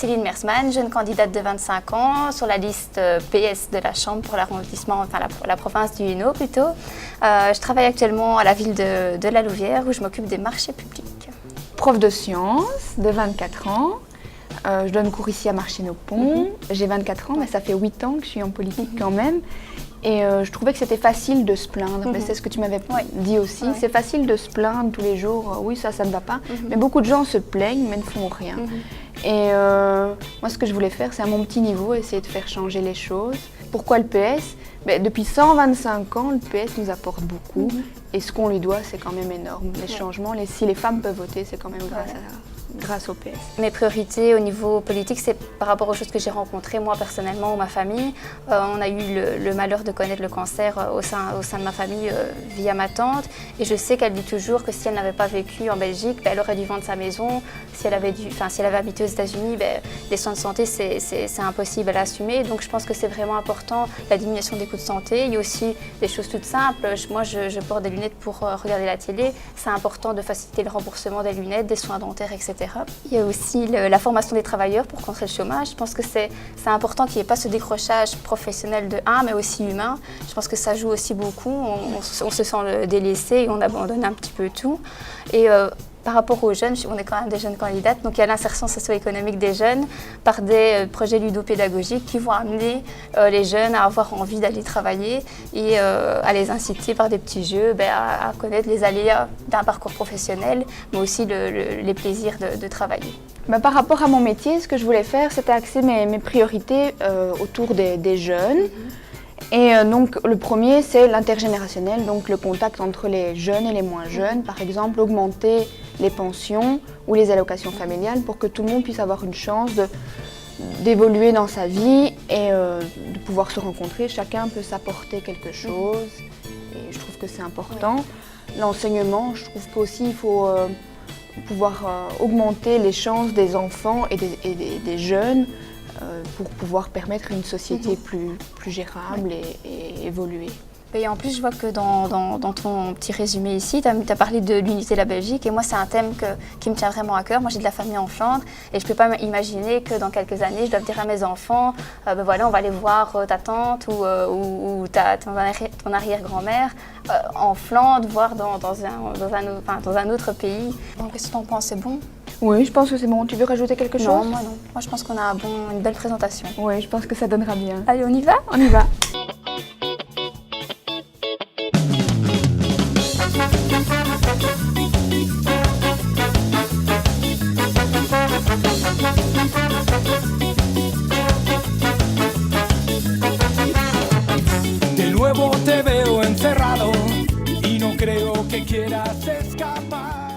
Céline Mersman, jeune candidate de 25 ans sur la liste PS de la Chambre pour l'arrondissement, enfin la province du Hainaut plutôt. Je travaille actuellement à la ville de La Louvière où je m'occupe des marchés publics. Prof de sciences de 24 ans. Je donne cours ici à Marchienne-au-Pont. J'ai 24 ans, mais ça fait 8 ans que je suis en politique quand même. Et je trouvais que c'était facile de se plaindre. Mais c'est ce que tu m'avais dit aussi. C'est facile de se plaindre tous les jours. Oui, ça ne va pas. Mais beaucoup de gens se plaignent, mais ne font rien. Et moi, ce que je voulais faire, c'est à mon petit niveau, essayer de faire changer les choses. Pourquoi le PS? Depuis 125 ans, le PS nous apporte beaucoup. Et ce qu'on lui doit, c'est quand même énorme. Les changements, si les femmes peuvent voter, c'est quand même grâce au PS. Mes priorités au niveau politique, c'est par rapport aux choses que j'ai rencontrées moi personnellement ou ma famille. On a eu le malheur de connaître le cancer au sein de ma famille via ma tante. Et je sais qu'elle dit toujours que si elle n'avait pas vécu en Belgique, elle aurait dû vendre sa maison. Si elle avait habité aux États-Unis, les soins de santé, c'est impossible à assumer. Donc je pense que c'est vraiment important la diminution des coûts de santé. Il y a aussi des choses toutes simples. Moi, je porte des lunettes pour regarder la télé. C'est important de faciliter le remboursement des lunettes, des soins dentaires, etc. Il y a aussi la formation des travailleurs pour contrer le chômage. Je pense que c'est important qu'il n'y ait pas ce décrochage professionnel de mais aussi humain. Je pense que ça joue aussi beaucoup. On se sent délaissé et on abandonne un petit peu tout. Et par rapport aux jeunes, on est quand même des jeunes candidates, donc il y a l'insertion socio-économique des jeunes par des projets ludopédagogiques qui vont amener les jeunes à avoir envie d'aller travailler et à les inciter par des petits jeux à connaître les aléas d'un parcours professionnel, mais aussi les plaisirs de travailler. Par rapport à mon métier, ce que je voulais faire, c'était axer mes priorités autour des jeunes. Et donc le premier, c'est l'intergénérationnel, donc le contact entre les jeunes et les moins jeunes. Par exemple, augmenter les pensions ou les allocations familiales pour que tout le monde puisse avoir une chance d'évoluer dans sa vie et de pouvoir se rencontrer. Chacun peut s'apporter quelque chose et je trouve que c'est important. L'enseignement, je trouve qu'aussi il faut pouvoir augmenter les chances des enfants et des jeunes pour pouvoir permettre une société plus gérable et évoluer. Et en plus, je vois que dans ton petit résumé ici, tu as parlé de l'unité de la Belgique et moi, c'est un thème qui me tient vraiment à cœur. Moi, j'ai de la famille en Flandre et je ne peux pas imaginer que dans quelques années, je dois dire à mes enfants, voilà, on va aller voir ta tante ou ton arrière-grand-mère en Flandre, voire dans un autre pays. Donc, qu'est-ce que tu en penses? C'est bon? Oui, je pense que c'est bon. Tu veux rajouter quelque chose? Non, moi non. Moi, je pense qu'on a une belle présentation. Oui, je pense que ça donnera bien. Allez, on y va? On y va. De nuevo te veo encerrado y no creo que quieras escapar.